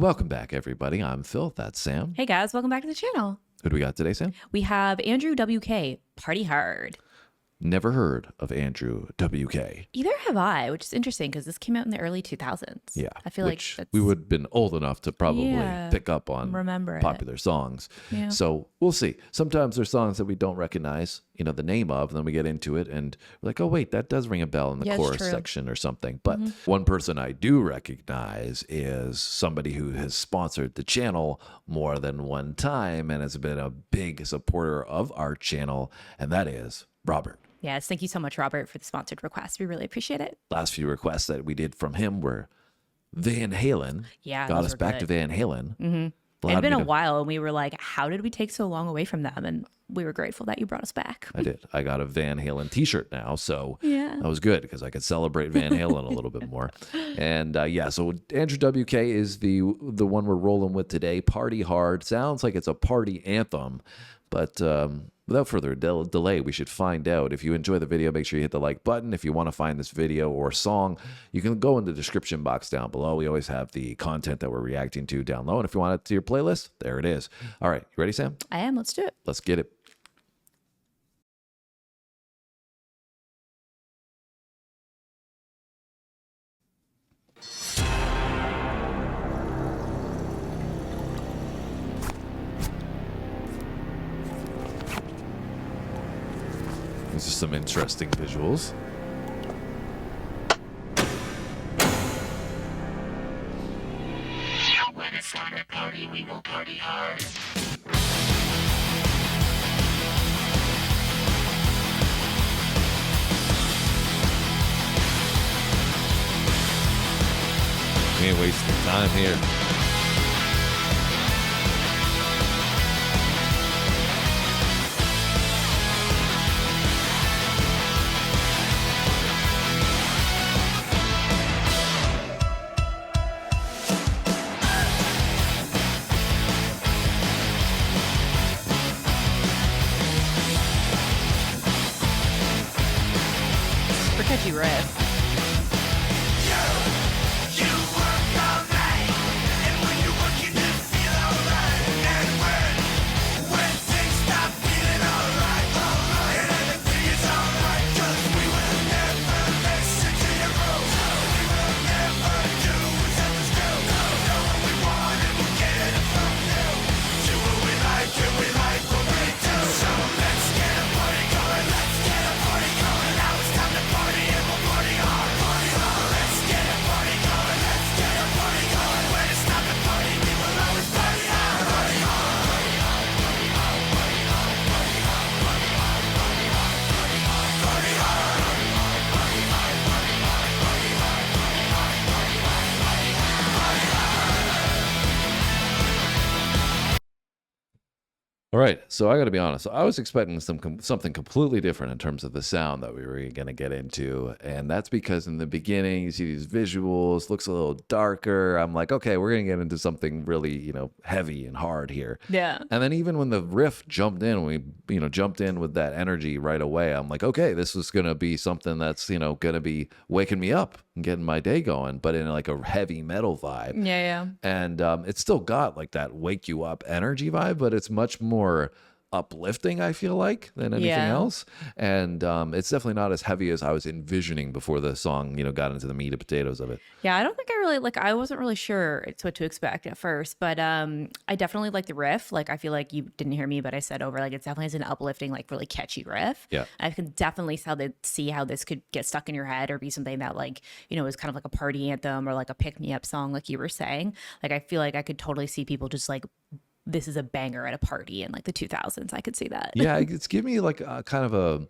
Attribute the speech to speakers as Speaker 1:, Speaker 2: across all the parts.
Speaker 1: Welcome back, everybody. I'm Phil. That's Sam.
Speaker 2: Hey guys, welcome back to the channel.
Speaker 1: Who do we got today, Sam?
Speaker 2: We have Andrew W.K, Party Hard.
Speaker 1: Never heard of Andrew W.K.
Speaker 2: Either have I, which is interesting because this came out in the early 2000s.
Speaker 1: Yeah.
Speaker 2: I feel like
Speaker 1: we would have been old enough to probably pick up on
Speaker 2: remember
Speaker 1: popular songs.
Speaker 2: Yeah.
Speaker 1: So we'll see. Sometimes there's songs that we don't recognize, the name of, and then we get into it and we're like, oh, wait, that does ring a bell in the chorus section or something. But one person I do recognize is somebody who has sponsored the channel more than one time and has been a big supporter of our channel, and that is Robert.
Speaker 2: Yes, thank you so much, Robert, for the sponsored request. We really appreciate it.
Speaker 1: Last few requests that we did from him were Van Halen.
Speaker 2: Yeah,
Speaker 1: got us back to Van Halen.
Speaker 2: Mm-hmm. It had been a while, and we were like, how did we take so long away from them? And we were grateful that you brought us back.
Speaker 1: I did. I got a Van Halen t-shirt now, so
Speaker 2: yeah,
Speaker 1: that was good because I could celebrate Van Halen a little bit more. And so Andrew W.K. is the one we're rolling with today. Party Hard. Sounds like it's a party anthem, but without further delay, we should find out. If you enjoy the video, make sure you hit the like button. If you want to find this video or song, you can go in the description box down below. We always have the content that we're reacting to down low. And if you want it to your playlist, there it is. All right. You ready, Sam?
Speaker 2: I am. Let's do it.
Speaker 1: Let's get it. These are some interesting visuals.
Speaker 3: When it's time to party, we will party hard.
Speaker 1: We ain't wasting time here.
Speaker 2: Super catchy riff.
Speaker 1: All right, so I got to be honest. I was expecting something completely different in terms of the sound that we were going to get into, and that's because in the beginning you see these visuals, looks a little darker. I'm like, okay, we're going to get into something really, heavy and hard here.
Speaker 2: Yeah.
Speaker 1: And then even when the riff jumped in, we jumped in with that energy right away. I'm like, okay, this is going to be something that's going to be waking me up and getting my day going, but in like a heavy metal vibe.
Speaker 2: Yeah.
Speaker 1: And it's still got like that wake you up energy vibe, but it's much more uplifting, I feel like, than anything else. And it's definitely not as heavy as I was envisioning before the song, got into the meat and potatoes of it.
Speaker 2: Yeah, I don't think I wasn't really sure it's what to expect at first, but I definitely like the riff. Like, I feel like you didn't hear me, but I said over, like, it definitely has an uplifting, like, really catchy riff.
Speaker 1: Yeah.
Speaker 2: I can definitely see how this could get stuck in your head or be something that, like, is kind of like a party anthem or like a pick-me-up song, like you were saying. Like, I feel like I could totally see people just, like, this is a banger at a party in, like, the 2000s. I could see that.
Speaker 1: Yeah, it's giving me, like, a kind of a...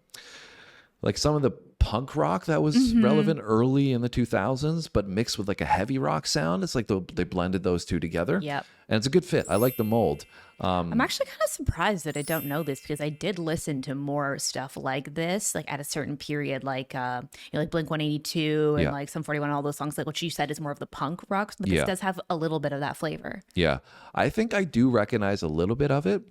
Speaker 1: like some of the punk rock that was relevant early in the 2000s, but mixed with like a heavy rock sound. It's like they blended those two together.
Speaker 2: Yep.
Speaker 1: And it's a good fit. I like the mold.
Speaker 2: I'm actually kind of surprised that I don't know this because I did listen to more stuff like this, like at a certain period, like like Blink 182 and like Sum 41, all those songs, like what you said is more of the punk rock, but this does have a little bit of that flavor.
Speaker 1: Yeah, I think I do recognize a little bit of it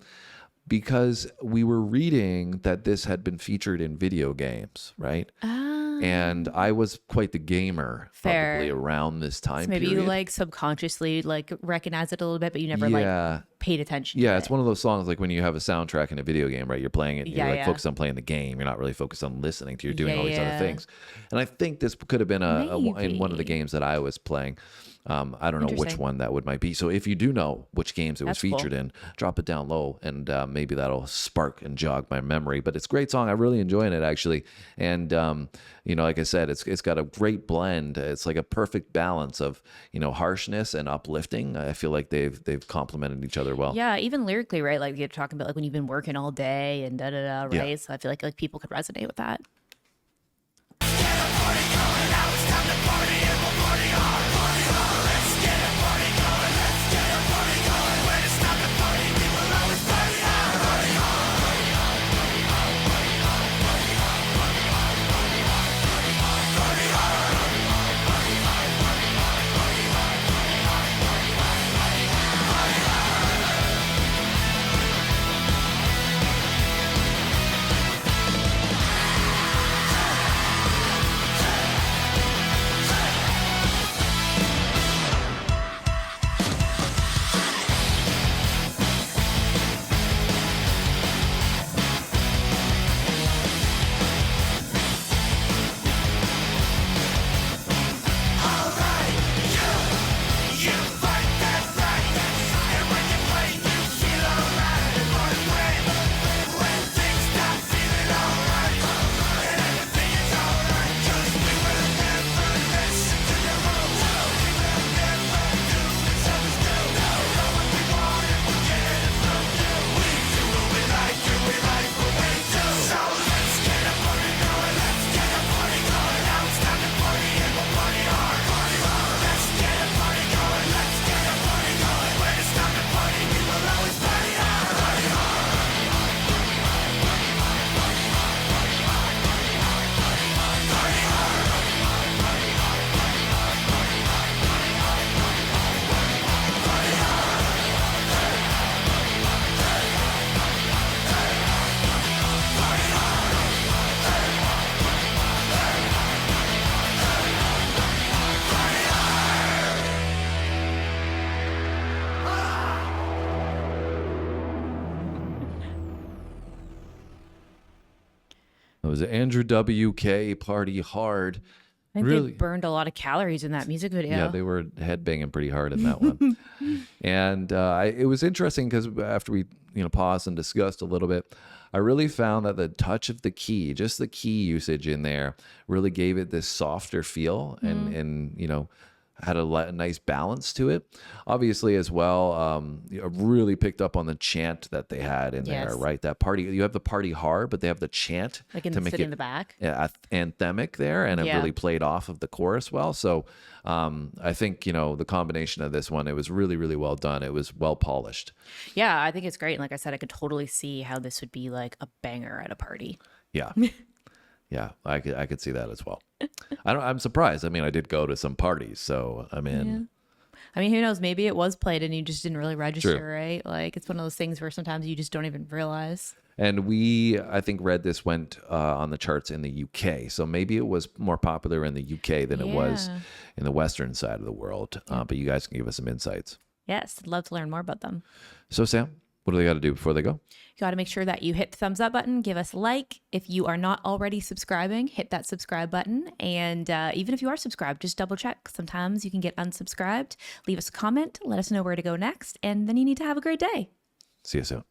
Speaker 1: because we were reading that this had been featured in video games, right?
Speaker 2: Ah.
Speaker 1: And I was quite the gamer
Speaker 2: Fair.
Speaker 1: probably around this time
Speaker 2: So maybe
Speaker 1: period.
Speaker 2: you like subconsciously like recognize it a little bit, but you never
Speaker 1: Yeah.
Speaker 2: like paid attention.
Speaker 1: Yeah,
Speaker 2: to
Speaker 1: it's
Speaker 2: it.
Speaker 1: one of those songs like when you have a soundtrack in a video game, right? You're playing it, and you're
Speaker 2: Yeah,
Speaker 1: like
Speaker 2: yeah.
Speaker 1: focused on playing the game. You're not really focused on listening to. You're doing all these other
Speaker 2: Yeah.
Speaker 1: things. And I think this could have been in one of the
Speaker 2: Maybe.
Speaker 1: games that I was playing. I don't know which
Speaker 2: Interesting.
Speaker 1: one that might be. So if you do know which games it was
Speaker 2: That's cool.
Speaker 1: featured in, drop it down low, and maybe that'll spark and jog my memory. But it's a great song. I'm really enjoying it actually. And like I said, it's got a great blend. It's like a perfect balance of harshness and uplifting. I feel like they've complemented each other well.
Speaker 2: Yeah, even lyrically, right? Like you're talking about like when you've been working all day and right?
Speaker 1: Yeah.
Speaker 2: So I feel like people could resonate with that.
Speaker 1: It was Andrew W.K. Party Hard.
Speaker 2: I think
Speaker 1: Really?
Speaker 2: they burned a lot of calories in that music video.
Speaker 1: Yeah, they were headbanging pretty hard in that one. And it was interesting because after we paused and discussed a little bit, I really found that the touch of the key, just the key usage in there, really gave it this softer feel and had a nice balance to it. Obviously, as well, I really picked up on the chant that they had in there,
Speaker 2: Yes.
Speaker 1: right? That party, you have the party hard, but they have the chant
Speaker 2: like in
Speaker 1: to
Speaker 2: the
Speaker 1: make
Speaker 2: sit
Speaker 1: it
Speaker 2: in the back.
Speaker 1: anthemic there, and it
Speaker 2: Yeah.
Speaker 1: really played off of the chorus well. So I think the combination of this one, it was really, really well done. It was well polished.
Speaker 2: Yeah, I think it's great. And like I said, I could totally see how this would be like a banger at a party.
Speaker 1: Yeah. Yeah, I could see that as well. I'm surprised. I mean, I did go to some parties, so I mean,
Speaker 2: I mean, who knows? Maybe it was played and you just didn't really register,
Speaker 1: True.
Speaker 2: right? Like it's one of those things where sometimes you just don't even realize.
Speaker 1: and I think read this went on the charts in the UK, so maybe it was more popular in the UK than it was
Speaker 2: Yeah.
Speaker 1: in the Western side of the world. But you guys can give us some insights.
Speaker 2: Yes, I'd love to learn more about them.
Speaker 1: So Sam, what do they got to do before they go?
Speaker 2: You got to make sure that you hit the thumbs up button, give us a like. If you are not already subscribing, hit that subscribe button. And even if you are subscribed, just double check. Sometimes you can get unsubscribed. Leave us a comment, let us know where to go next, and then you need to have a great day.
Speaker 1: See you soon.